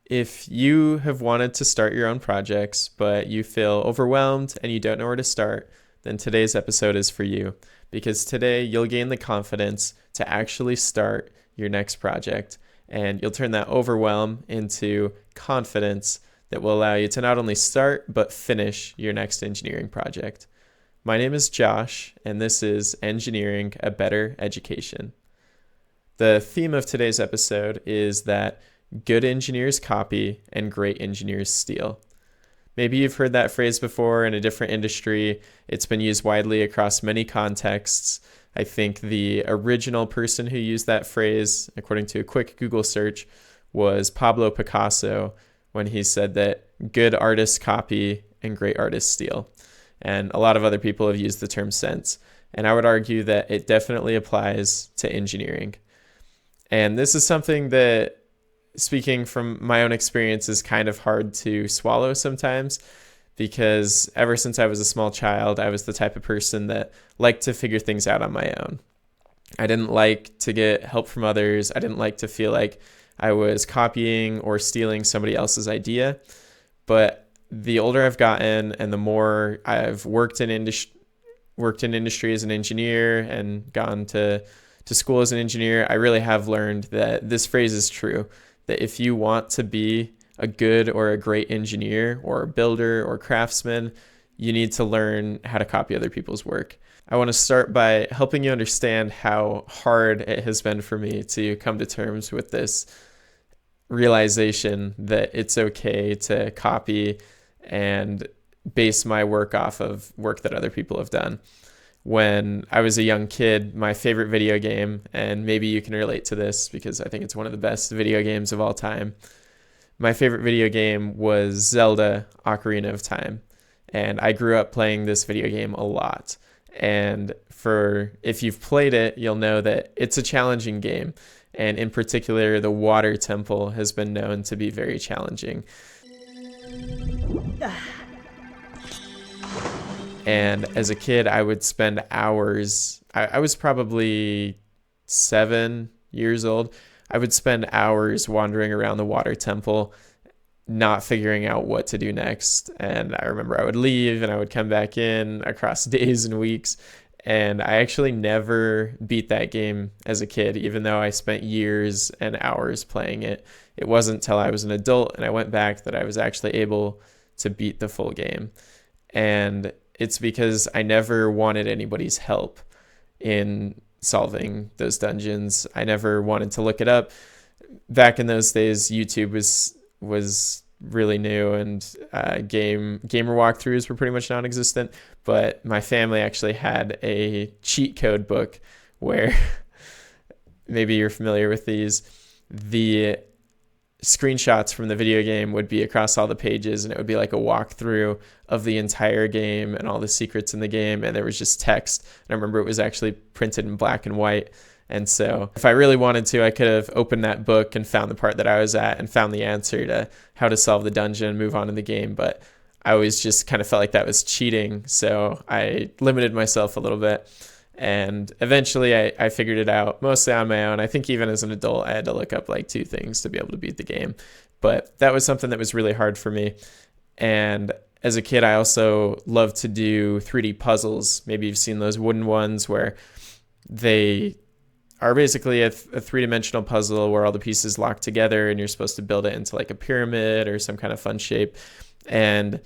If you have wanted to start your own projects, but you feel overwhelmed and you don't know where to start, then today's episode is for you because today you'll gain the confidence to actually start your next project and you'll turn that overwhelm into confidence that will allow you to not only start but finish your next engineering project. My name is Josh, and this is Engineering a Better Education. The theme of today's episode is that good engineers copy and great engineers steal. Maybe you've heard that phrase before in a different industry. It's been used widely across many contexts. I think the original person who used that phrase, according to a quick Google search, was Pablo Picasso when he said that good artists copy and great artists steal. And a lot of other people have used the term since. And I would argue that it definitely applies to engineering. And this is something that, speaking from my own experience, is kind of hard to swallow sometimes because ever since I was a small child, I was the type of person that liked to figure things out on my own. I didn't like to get help from others. I didn't like to feel like I was copying or stealing somebody else's idea. But the older I've gotten and the more I've worked in industry as an engineer and gone to school as an engineer, I really have learned that this phrase is true. That if you want to be a good or a great engineer or a builder or craftsman, you need to learn how to copy other people's work. I want to start by helping you understand how hard it has been for me to come to terms with this realization that it's okay to copy and base my work off of work that other people have done. When I was a young kid, my favorite video game, and maybe you can relate to this because I think it's one of the best video games of all time. My favorite video game was Zelda Ocarina of Time. And I grew up playing this video game a lot. And if you've played it, you'll know that it's a challenging game. And in particular, the water temple has been known to be very challenging. And as a kid, I would spend hours. I was probably 7 years old. I would spend hours wandering around the water temple, not figuring out what to do next. And I remember I would leave and I would come back in across days and weeks. And I actually never beat that game as a kid, even though I spent years and hours playing it. It wasn't until I was an adult and I went back that I was actually able to beat the full game. And it's because I never wanted anybody's help in solving those dungeons. I never wanted to look it up. Back in those days, YouTube was really new, and gamer walkthroughs were pretty much non-existent. But my family actually had a cheat code book where maybe you're familiar with these. The screenshots from the video game would be across all the pages, and it would be like a walkthrough of the entire game and all the secrets in the game, and there was just text. And I remember it was actually printed in black and white. And so if I really wanted to, I could have opened that book and found the part that I was at and found the answer to how to solve the dungeon and move on in the game. But I always just kind of felt like that was cheating. So I limited myself a little bit. And eventually I figured it out mostly on my own. I think even as an adult, I had to look up like 2 things to be able to beat the game. But that was something that was really hard for me. And as a kid, I also loved to do 3D puzzles. Maybe you've seen those wooden ones where they are basically a 3-dimensional puzzle where all the pieces lock together and you're supposed to build it into like a pyramid or some kind of fun shape. And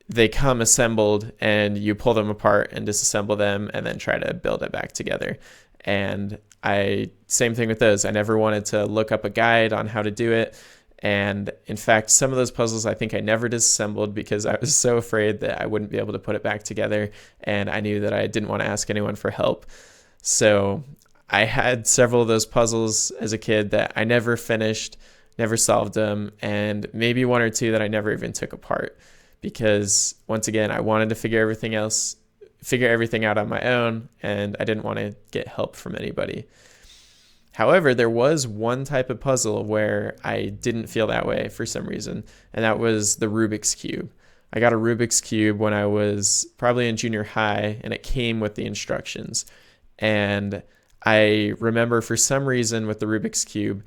they come assembled and you pull them apart and disassemble them and then try to build it back together. And same thing with those. I never wanted to look up a guide on how to do it. And in fact, some of those puzzles I think I never disassembled because I was so afraid that I wouldn't be able to put it back together. And I knew that I didn't want to ask anyone for help. So I had several of those puzzles as a kid that I never finished, never solved them, and maybe 1 or 2 that I never even took apart. Because once again, I wanted to figure everything out on my own, and I didn't want to get help from anybody. However, there was one type of puzzle where I didn't feel that way for some reason, and that was the Rubik's Cube. I got a Rubik's Cube when I was probably in junior high, and it came with the instructions. And I remember for some reason with the Rubik's Cube,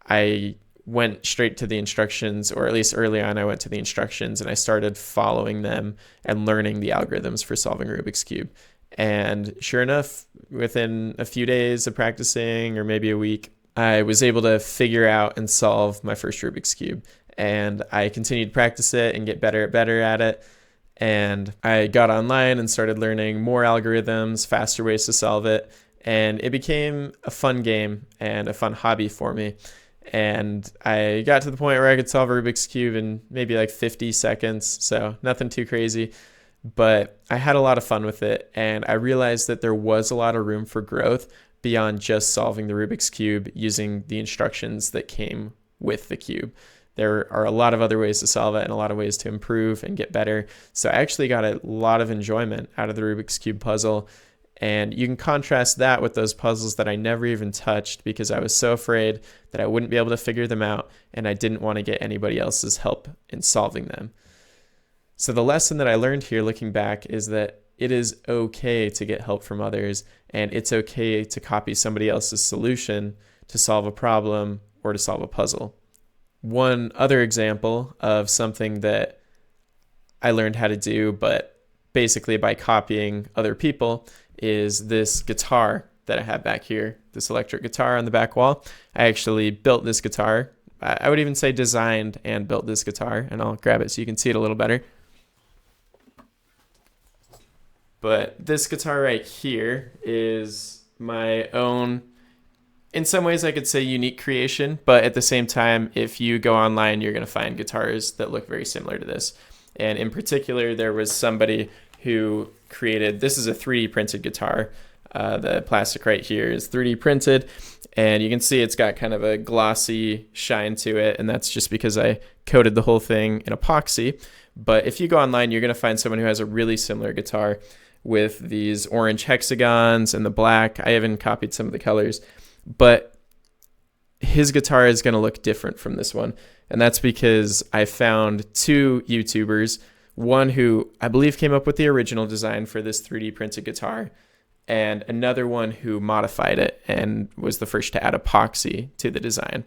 I went straight to the instructions, or at least early on I went to the instructions and I started following them and learning the algorithms for solving Rubik's Cube. And sure enough, within a few days of practicing, or maybe a week, I was able to figure out and solve my first Rubik's Cube. And I continued to practice it and get better at it. And I got online and started learning more algorithms, faster ways to solve it. And it became a fun game and a fun hobby for me. And I got to the point where I could solve a Rubik's Cube in maybe like 50 seconds. So nothing too crazy, but I had a lot of fun with it. And I realized that there was a lot of room for growth beyond just solving the Rubik's Cube using the instructions that came with the cube. There are a lot of other ways to solve it and a lot of ways to improve and get better. So I actually got a lot of enjoyment out of the Rubik's Cube puzzle. And you can contrast that with those puzzles that I never even touched because I was so afraid that I wouldn't be able to figure them out and I didn't want to get anybody else's help in solving them. So the lesson that I learned here looking back is that it is okay to get help from others, and it's okay to copy somebody else's solution to solve a problem or to solve a puzzle. One other example of something that I learned how to do, but basically by copying other people, is this guitar that I have back here, this electric guitar on the back wall. I actually built this guitar. I would even say designed and built this guitar, and I'll grab it so you can see it a little better. But this guitar right here is my own, in some ways I could say unique creation, but at the same time, if you go online, you're going to find guitars that look very similar to this. And in particular, there was somebody who created, this is a 3D printed guitar. The plastic right here is 3D printed, and you can see it's got kind of a glossy shine to it, and that's just because I coated the whole thing in epoxy. But if you go online, you're going to find someone who has a really similar guitar with these orange hexagons and the black. I even copied some of the colors, but his guitar is going to look different from this one. And that's because I found two YouTubers, one who I believe came up with the original design for this 3D printed guitar, and another one who modified it and was the first to add epoxy to the design.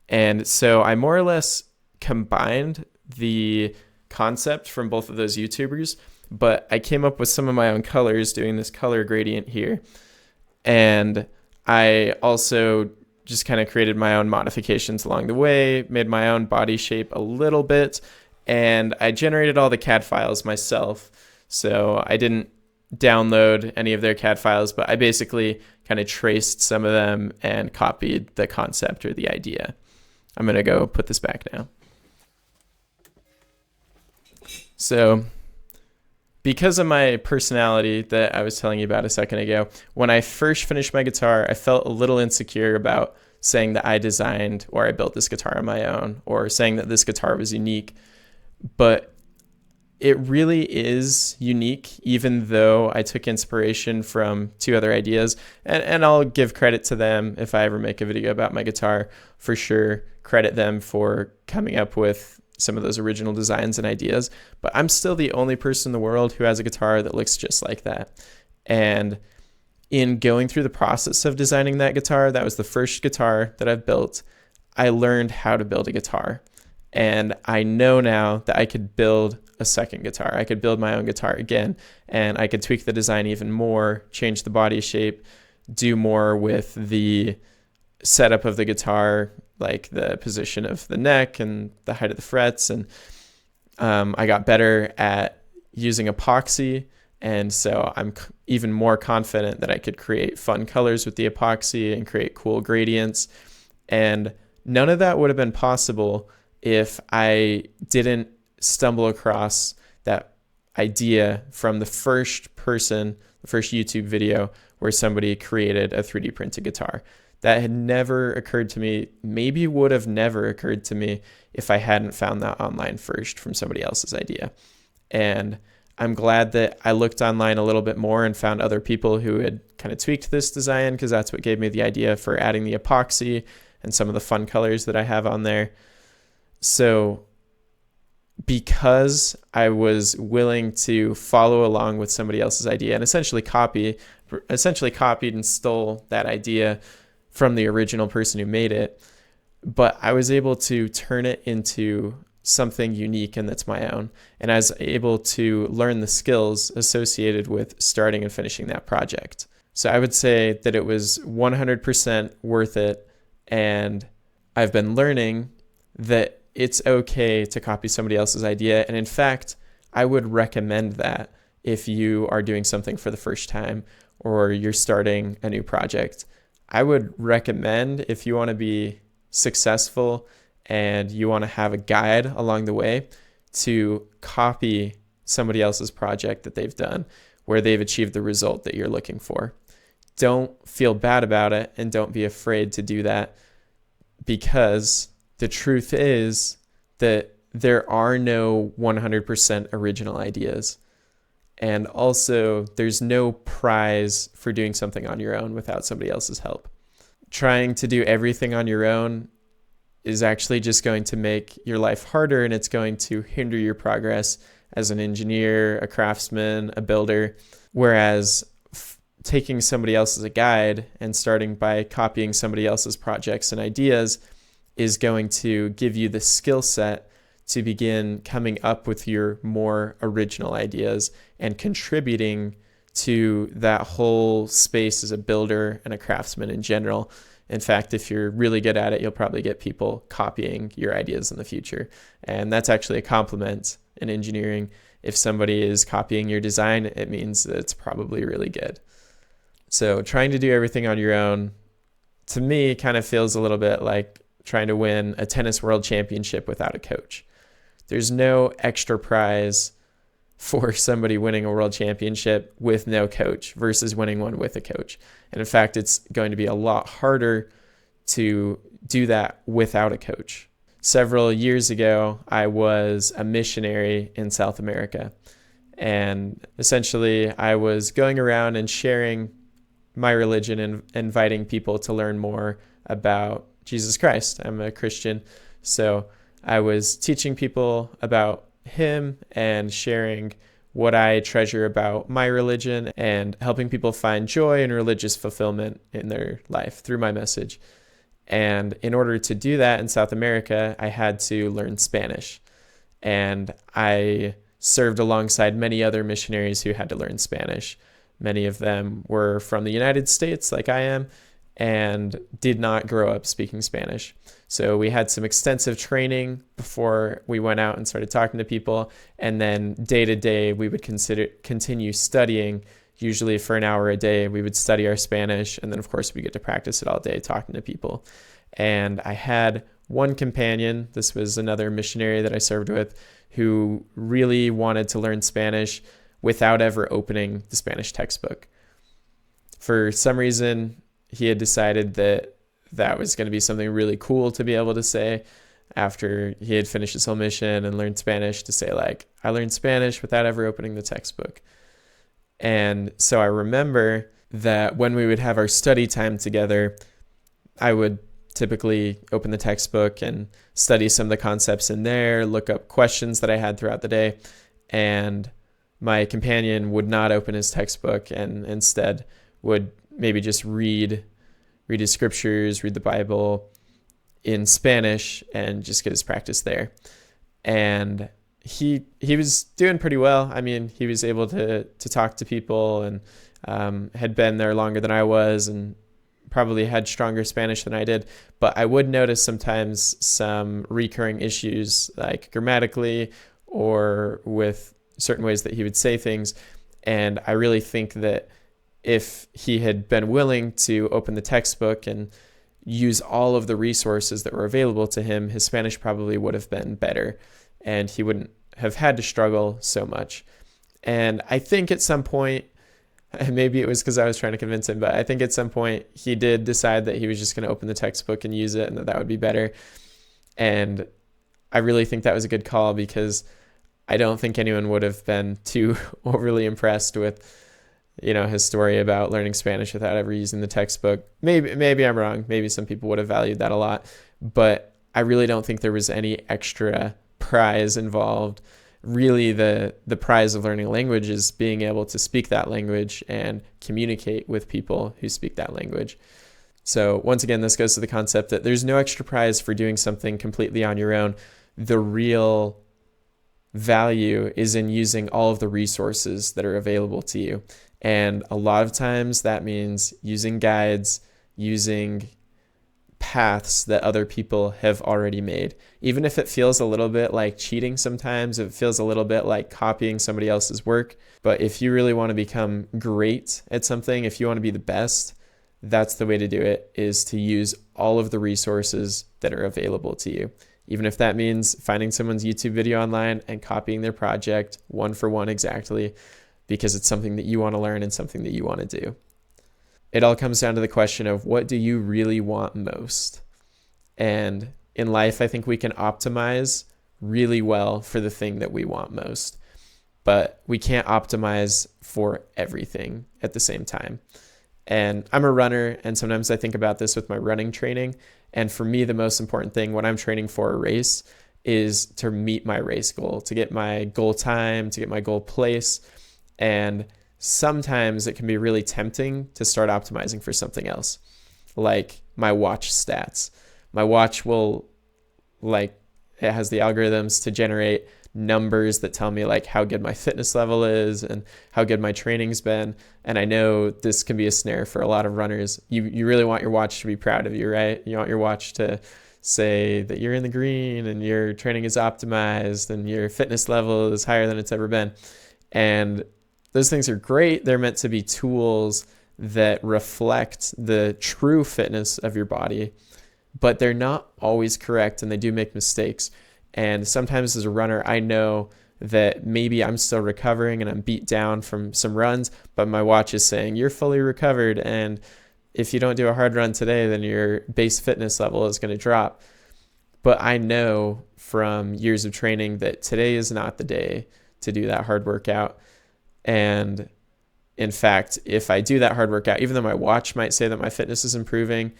And so I more or less combined the concept from both of those YouTubers, but I came up with some of my own colors doing this color gradient here. And I also just kind of created my own modifications along the way, made my own body shape a little bit, and I generated all the CAD files myself. So I didn't download any of their CAD files, but I basically kind of traced some of them and copied the concept or the idea. I'm going to go put this back now. So because of my personality that I was telling you about a second ago, when I first finished my guitar, I felt a little insecure about saying that I designed or I built this guitar on my own, or saying that this guitar was unique. But it really is unique, even though I took inspiration from two other ideas. And I'll give credit to them if I ever make a video about my guitar, for sure. Credit them for coming up with some of those original designs and ideas. But I'm still the only person in the world who has a guitar that looks just like that. And in going through the process of designing that guitar, that was the first guitar that I've built, I learned how to build a guitar. And I know now that I could build a second guitar. I could build my own guitar again, and I could tweak the design even more, change the body shape, do more with the setup of the guitar, like the position of the neck and the height of the frets. And I got better at using epoxy. And so I'm even more confident that I could create fun colors with the epoxy and create cool gradients. And none of that would have been possible if I didn't stumble across that idea from the first person, the first YouTube video where somebody created a 3D printed guitar. That had never occurred to me, maybe would have never occurred to me if I hadn't found that online first from somebody else's idea. And I'm glad that I looked online a little bit more and found other people who had kind of tweaked this design, because that's what gave me the idea for adding the epoxy and some of the fun colors that I have on there. So because I was willing to follow along with somebody else's idea and essentially copied and stole that idea from the original person who made it, but I was able to turn it into something unique and that's my own. And I was able to learn the skills associated with starting and finishing that project. So I would say that it was 100% worth it. And I've been learning that it's okay to copy somebody else's idea. And in fact, I would recommend that if you are doing something for the first time or you're starting a new project. I would recommend, if you want to be successful and you want to have a guide along the way, to copy somebody else's project that they've done where they've achieved the result that you're looking for. Don't feel bad about it and don't be afraid to do that, because the truth is that there are no 100% original ideas. And also, there's no prize for doing something on your own without somebody else's help. Trying to do everything on your own is actually just going to make your life harder, and it's going to hinder your progress as an engineer, a craftsman, a builder. Whereas taking somebody else as a guide and starting by copying somebody else's projects and ideas is going to give you the skill set to begin coming up with your more original ideas and contributing to that whole space as a builder and a craftsman in general. In fact, if you're really good at it, you'll probably get people copying your ideas in the future. And that's actually a compliment in engineering. If somebody is copying your design, it means that it's probably really good. So trying to do everything on your own, to me, kind of feels a little bit like trying to win a tennis world championship without a coach. There's no extra prize for somebody winning a world championship with no coach versus winning one with a coach. And in fact, it's going to be a lot harder to do that without a coach. Several years ago, I was a missionary in South America. And essentially, I was going around and sharing my religion and inviting people to learn more about Jesus Christ. I'm a Christian, so I was teaching people about him and sharing what I treasure about my religion and helping people find joy and religious fulfillment in their life through my message. And in order to do that in South America, I had to learn Spanish. And I served alongside many other missionaries who had to learn Spanish. Many of them were from the United States, like I am, and did not grow up speaking Spanish. So we had some extensive training before we went out and started talking to people. And then day to day, we would continue studying. Usually for an hour a day, we would study our Spanish. And then, of course, we get to practice it all day talking to people. And I had one companion, this was another missionary that I served with, who really wanted to learn Spanish without ever opening the Spanish textbook. For some reason, he had decided that that was going to be something really cool to be able to say after he had finished his whole mission and learned Spanish, to say, like, I learned Spanish without ever opening the textbook. And so I remember that when we would have our study time together, I would typically open the textbook and study some of the concepts in there, look up questions that I had throughout the day, and my companion would not open his textbook and instead would maybe just read his scriptures, read the Bible in Spanish, and just get his practice there. And he was doing pretty well. I mean, he was able to talk to people and had been there longer than I was and probably had stronger Spanish than I did. But I would notice sometimes some recurring issues, like grammatically or with certain ways that he would say things. And I really think that if he had been willing to open the textbook and use all of the resources that were available to him, his Spanish probably would have been better and he wouldn't have had to struggle so much. And I think at some point, maybe it was because I was trying to convince him, but I think at some point he did decide that he was just going to open the textbook and use it and that would be better. And I really think that was a good call, because I don't think anyone would have been too overly impressed with his story about learning Spanish without ever using the textbook. Maybe I'm wrong. Maybe some people would have valued that a lot, but I really don't think there was any extra prize involved. Really, the prize of learning a language is being able to speak that language and communicate with people who speak that language. So once again, this goes to the concept that there's no extra prize for doing something completely on your own. The real value is in using all of the resources that are available to you. And a lot of times that means using guides, using paths that other people have already made. Even if it feels a little bit like cheating sometimes, it feels a little bit like copying somebody else's work. But if you really want to become great at something, if you want to be the best, that's the way to do it, is to use all of the resources that are available to you. Even if that means finding someone's YouTube video online and copying their project one for one exactly, because it's something that you want to learn and something that you want to do. It all comes down to the question of, what do you really want most? And in life, I think we can optimize really well for the thing that we want most, but we can't optimize for everything at the same time. And I'm a runner, and sometimes I think about this with my running training. And for me, the most important thing when I'm training for a race is to meet my race goal, to get my goal time, to get my goal place. And sometimes it can be really tempting to start optimizing for something else, like my watch stats. My watch will, it has the algorithms to generate numbers that tell me like how good my fitness level is and how good my training's been. And I know this can be a snare for a lot of runners. You really want your watch to be proud of you, right? You want your watch to say that you're in the green and your training is optimized and your fitness level is higher than it's ever been. And those things are great. They're meant to be tools that reflect the true fitness of your body, but they're not always correct, and they do make mistakes. And sometimes as a runner, I know that maybe I'm still recovering and I'm beat down from some runs, but my watch is saying you're fully recovered, and if you don't do a hard run today, then your base fitness level is going to drop. But I know from years of training that today is not the day to do that hard workout. And in fact, if I do that hard workout, even though my watch might say that my fitness is improving,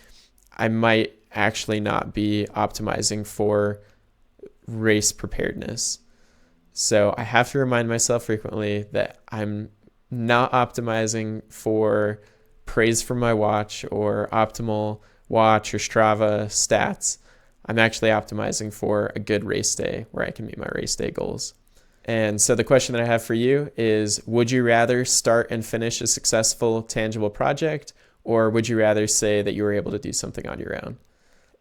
I might actually not be optimizing for race preparedness. So I have to remind myself frequently that I'm not optimizing for praise from my watch or optimal watch or Strava stats. I'm actually optimizing for a good race day where I can meet my race day goals. And so the question that I have for you is, would you rather start and finish a successful, tangible project, or would you rather say that you were able to do something on your own?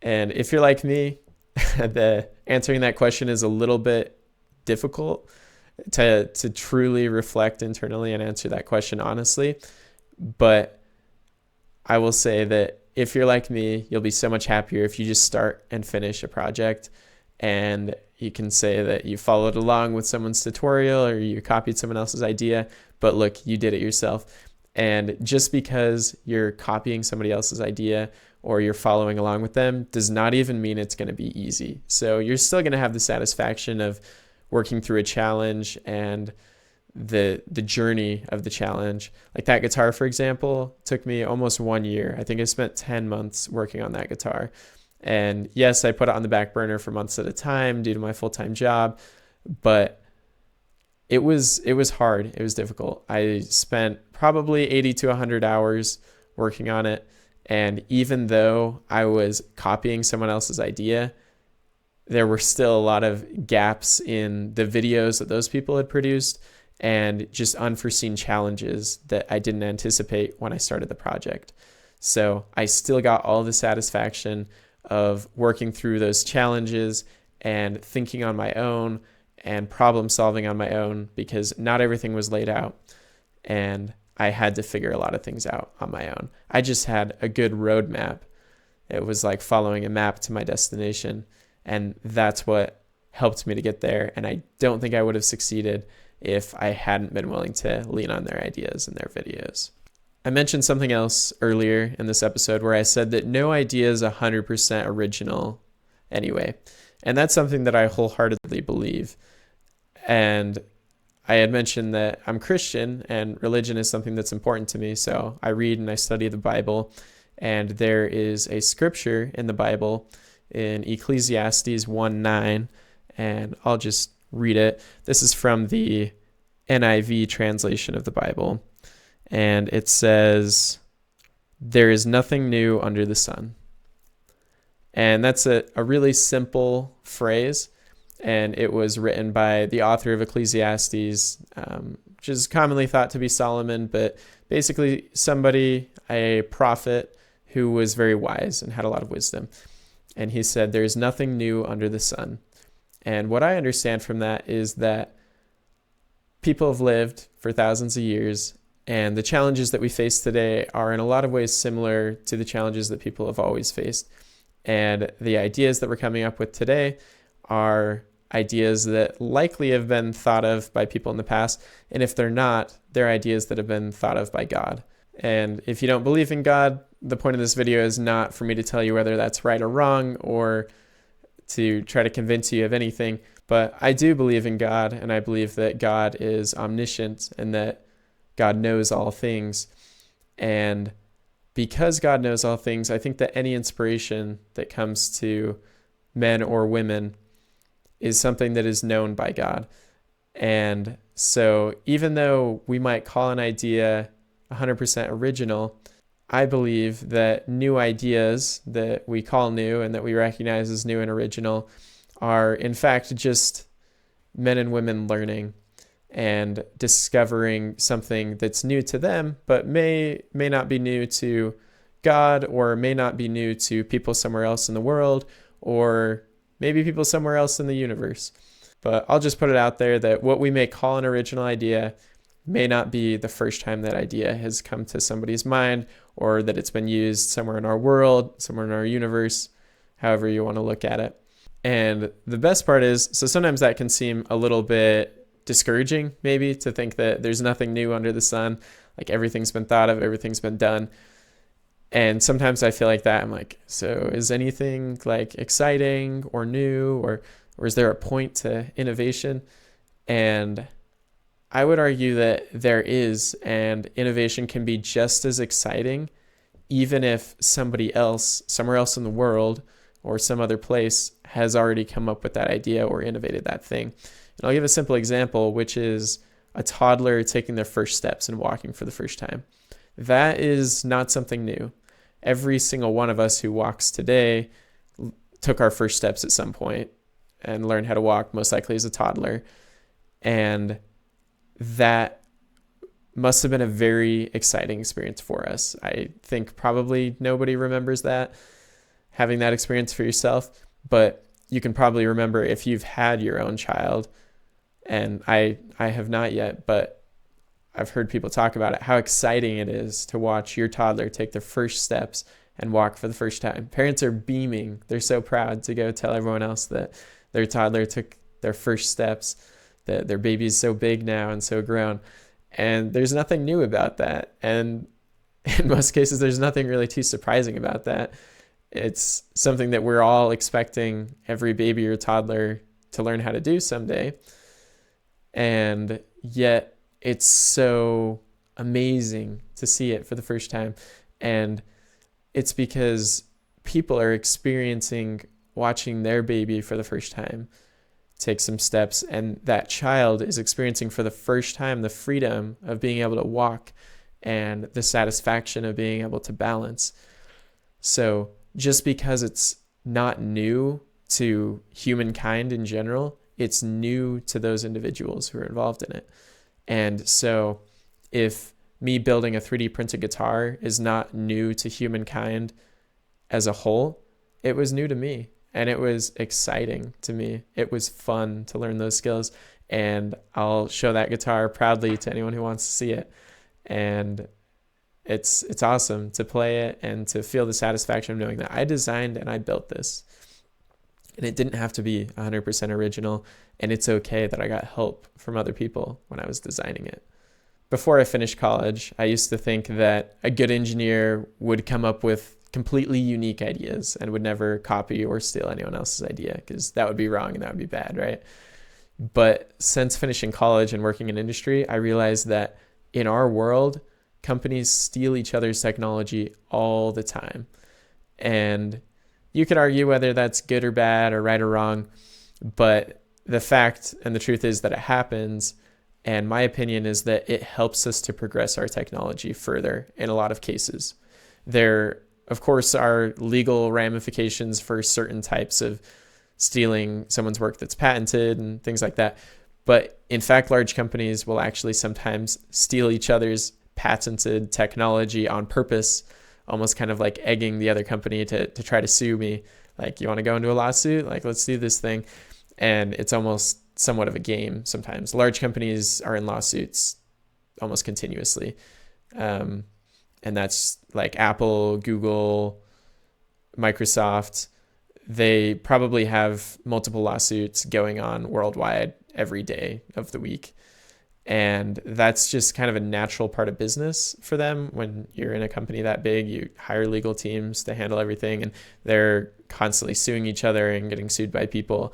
And if you're like me, answering that question is a little bit difficult to truly reflect internally and answer that question honestly. But I will say that if you're like me, you'll be so much happier if you just start and finish a project, and you can say that you followed along with someone's tutorial or you copied someone else's idea, but look, you did it yourself. And just because you're copying somebody else's idea or you're following along with them does not even mean it's going to be easy. So you're still going to have the satisfaction of working through a challenge and the journey of the challenge. Like that guitar, for example, took me almost 1 year. I think I spent 10 months working on that guitar. And yes, I put it on the back burner for months at a time due to my full-time job, but it was hard. It was difficult. I spent probably 80 to 100 hours working on it. And even though I was copying someone else's idea, there were still a lot of gaps in the videos that those people had produced and just unforeseen challenges that I didn't anticipate when I started the project. So I still got all the satisfaction of working through those challenges and thinking on my own and problem solving on my own, because not everything was laid out and I had to figure a lot of things out on my own. I just had a good roadmap. It was like following a map to my destination, and that's what helped me to get there. And I don't think I would have succeeded if I hadn't been willing to lean on their ideas and their videos. I mentioned something else earlier in this episode where I said that no idea is 100% original anyway. And that's something that I wholeheartedly believe. And I had mentioned that I'm Christian and religion is something that's important to me. So I read and I study the Bible. And there is a scripture in the Bible in Ecclesiastes 1:9, and I'll just read it. This is from the NIV translation of the Bible. And it says, There is nothing new under the sun. And that's a really simple phrase. And it was written by the author of Ecclesiastes, which is commonly thought to be Solomon, but basically somebody, a prophet who was very wise and had a lot of wisdom. And he said, there's nothing new under the sun. And what I understand from that is that people have lived for thousands of years, and the challenges that we face today are in a lot of ways similar to the challenges that people have always faced. And the ideas that we're coming up with today are ideas that likely have been thought of by people in the past. And if they're not, they're ideas that have been thought of by God. And if you don't believe in God, the point of this video is not for me to tell you whether that's right or wrong or to try to convince you of anything. But I do believe in God, and I believe that God is omniscient and that God knows all things. And because God knows all things, I think that any inspiration that comes to men or women is something that is known by God. And so even though we might call an idea 100% original, I believe that new ideas that we call new and that we recognize as new and original are in fact just men and women learning and discovering something that's new to them, but may not be new to God, or may not be new to people somewhere else in the world, or maybe people somewhere else in the universe. But I'll just put it out there that what we may call an original idea may not be the first time that idea has come to somebody's mind, or that it's been used somewhere in our world, somewhere in our universe, however you want to look at it. And the best part is, so sometimes that can seem a little bit discouraging, maybe, to think that there's nothing new under the sun, like everything's been thought of, everything's been done. And sometimes I feel like that. I'm like, so is anything like exciting or new, or is there a point to innovation? And I would argue that there is, and innovation can be just as exciting, even if somebody else, somewhere else in the world or some other place, has already come up with that idea or innovated that thing. And I'll give a simple example, which is a toddler taking their first steps and walking for the first time. That is not something new. Every single one of us who walks today took our first steps at some point and learned how to walk, most likely as a toddler. And that must have been a very exciting experience for us. I think probably nobody remembers that, having that experience for yourself, but you can probably remember if you've had your own child. And I have not yet, but I've heard people talk about it, how exciting it is to watch your toddler take their first steps and walk for the first time. Parents are beaming. They're so proud to go tell everyone else that their toddler took their first steps, that their baby's so big now and so grown. And there's nothing new about that. And in most cases, there's nothing really too surprising about that. It's something that we're all expecting every baby or toddler to learn how to do someday. And yet it's so amazing to see it for the first time. And it's because people are experiencing watching their baby for the first time take some steps, and that child is experiencing for the first time the freedom of being able to walk and the satisfaction of being able to balance. So just because it's not new to humankind in general, it's new to those individuals who are involved in it. And so if me building a 3D printed guitar is not new to humankind as a whole, it was new to me. And it was exciting to me. It was fun to learn those skills. And I'll show that guitar proudly to anyone who wants to see it. And it's awesome to play it and to feel the satisfaction of knowing that I designed and I built this. And it didn't have to be 100% original. And it's okay that I got help from other people when I was designing it. Before I finished college, I used to think that a good engineer would come up with completely unique ideas and would never copy or steal anyone else's idea, because that would be wrong and that would be bad, right? But since finishing college and working in industry, I realized that in our world, companies steal each other's technology all the time. And you could argue whether that's good or bad or right or wrong, but the fact and the truth is that it happens. And my opinion is that it helps us to progress our technology further in a lot of cases. There, of course, are legal ramifications for certain types of stealing someone's work that's patented and things like that. But in fact, large companies will actually sometimes steal each other's patented technology on purpose, almost kind of like egging the other company to try to sue me. Like, you want to go into a lawsuit? Like, let's do this thing. And it's almost somewhat of a game sometimes. Large companies are in lawsuits almost continuously. And that's like Apple, Google, Microsoft. They probably have multiple lawsuits going on worldwide every day of the week. And that's just kind of a natural part of business for them. When you're in a company that big, you hire legal teams to handle everything, and they're constantly suing each other and getting sued by people.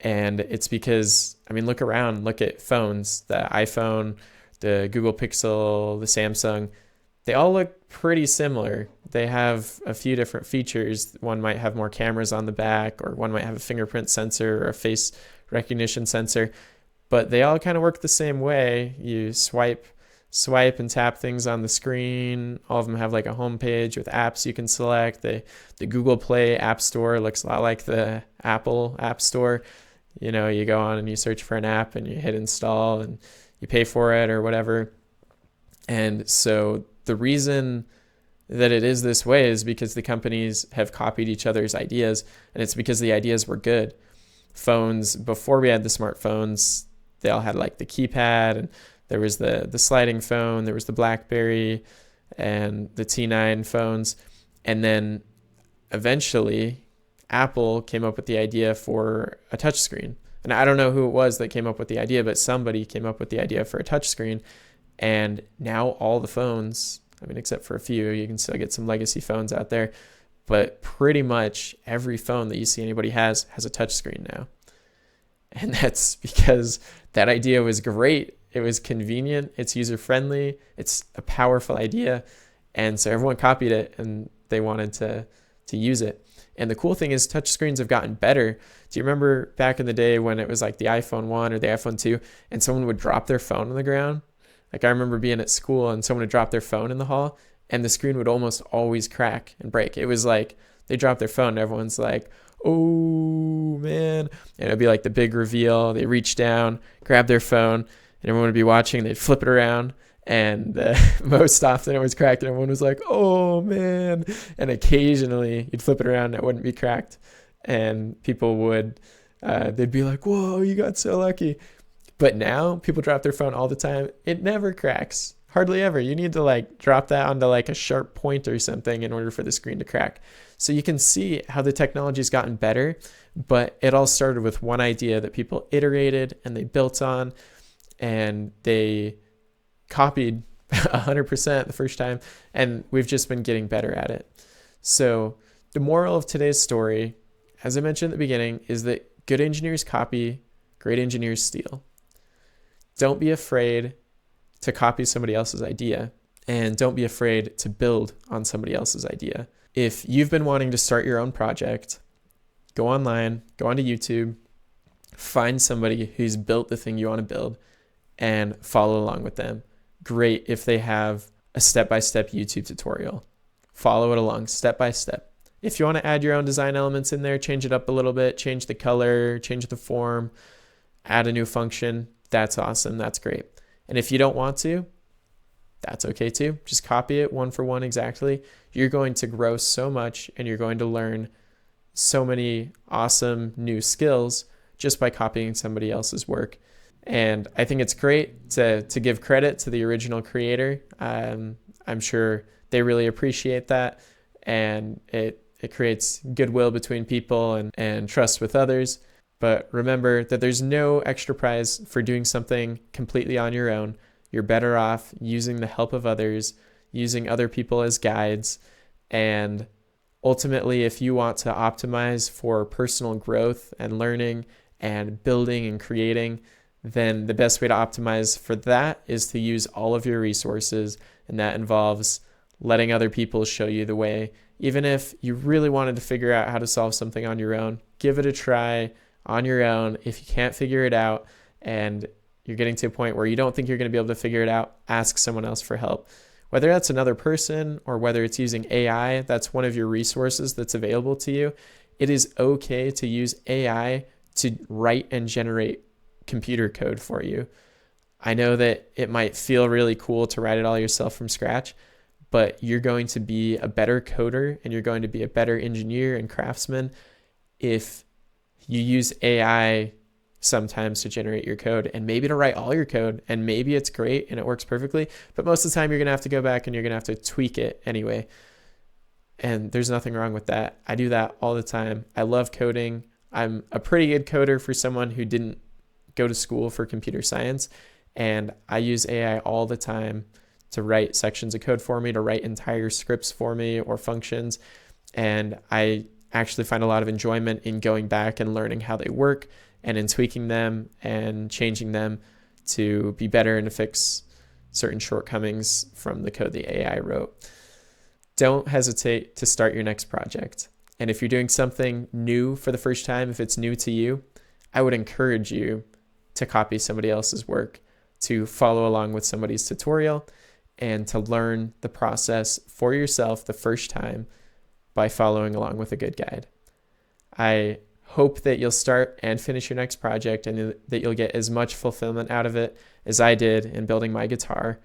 And it's because, I mean, look around, look at phones, the iPhone, the Google Pixel, the Samsung, they all look pretty similar. They have a few different features. One might have more cameras on the back, or one might have a fingerprint sensor or a face recognition sensor, but they all kind of work the same way. You swipe and tap things on the screen. All of them have like a home page with apps you can select. The Google Play App Store looks a lot like the Apple App Store. You know, you go on and you search for an app and you hit install and you pay for it or whatever. And so the reason that it is this way is because the companies have copied each other's ideas, and it's because the ideas were good. Phones, before we had the smartphones, they all had like the keypad, and there was the sliding phone, there was the BlackBerry and the T9 phones. And then eventually Apple came up with the idea for a touchscreen. And I don't know who it was that came up with the idea, but somebody came up with the idea for a touchscreen. And now all the phones, I mean, except for a few, you can still get some legacy phones out there, but pretty much every phone that you see anybody has a touchscreen now. And that's because that idea was great. It was convenient. It's user-friendly. It's a powerful idea. And so everyone copied it and they wanted to use it. And the cool thing is touchscreens have gotten better. Do you remember back in the day when it was like the iPhone 1 or the iPhone 2 and someone would drop their phone on the ground? Like, I remember being at school and someone would drop their phone in the hall and the screen would almost always crack and break. It was like they dropped their phone and everyone's like, oh man. And it'd be like the big reveal. They reach down, grab their phone, and everyone would be watching. They'd flip it around, and most often it was cracked and everyone was like, oh man. And occasionally you'd flip it around and it wouldn't be cracked, and people would they'd be like, whoa, you got so lucky. But now people drop their phone all the time. It never cracks, hardly ever. You need to like drop that onto like a sharp point or something in order for the screen to crack. So you can see how the technology's gotten better, but it all started with one idea that people iterated and they built on, and they copied 100% the first time, and we've just been getting better at it. So the moral of today's story, as I mentioned at the beginning, is that good engineers copy, great engineers steal. Don't be afraid to copy somebody else's idea, and don't be afraid to build on somebody else's idea. If you've been wanting to start your own project, go online, go onto YouTube, find somebody who's built the thing you want to build, and follow along with them. Great if they have a step-by-step YouTube tutorial. Follow it along step by step. If you want to add your own design elements in there, change it up a little bit, change the color, change the form, add a new function, that's awesome. That's great. And if you don't want to, that's okay too. Just copy it one for one exactly. You're going to grow so much, and you're going to learn so many awesome new skills just by copying somebody else's work. And I think it's great to give credit to the original creator. I'm sure they really appreciate that, and it creates goodwill between people and trust with others. But remember that there's no extra prize for doing something completely on your own. You're better off using the help of others, using other people as guides. And ultimately, if you want to optimize for personal growth and learning and building and creating, then the best way to optimize for that is to use all of your resources. And that involves letting other people show you the way. Even if you really wanted to figure out how to solve something on your own, give it a try on your own. If you can't figure it out and you're getting to a point where you don't think you're going to be able to figure it out, ask someone else for help. Whether that's another person or whether it's using AI, that's one of your resources that's available to you. It is okay to use AI to write and generate computer code for you. I know that it might feel really cool to write it all yourself from scratch, but you're going to be a better coder and you're going to be a better engineer and craftsman if you use AI sometimes to generate your code and maybe to write all your code, and maybe it's great and it works perfectly, but most of the time you're going to have to go back and you're going to have to tweak it anyway. And there's nothing wrong with that. I do that all the time. I love coding. I'm a pretty good coder for someone who didn't go to school for computer science, and I use AI all the time to write sections of code for me, to write entire scripts for me or functions. And I actually find a lot of enjoyment in going back and learning how they work and in tweaking them and changing them to be better and to fix certain shortcomings from the code the AI wrote. Don't hesitate to start your next project. And if you're doing something new for the first time, if it's new to you, I would encourage you to copy somebody else's work, to follow along with somebody's tutorial, and to learn the process for yourself the first time by following along with a good guide. I hope that you'll start and finish your next project and that you'll get as much fulfillment out of it as I did in building my guitar.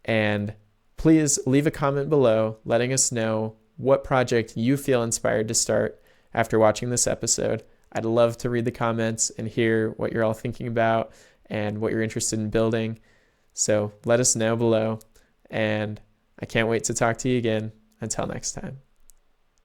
And please leave a comment below letting us know what project you feel inspired to start after watching this episode. I'd love to read the comments and hear what you're all thinking about and what you're interested in building. So let us know below, and I can't wait to talk to you again. Until next time.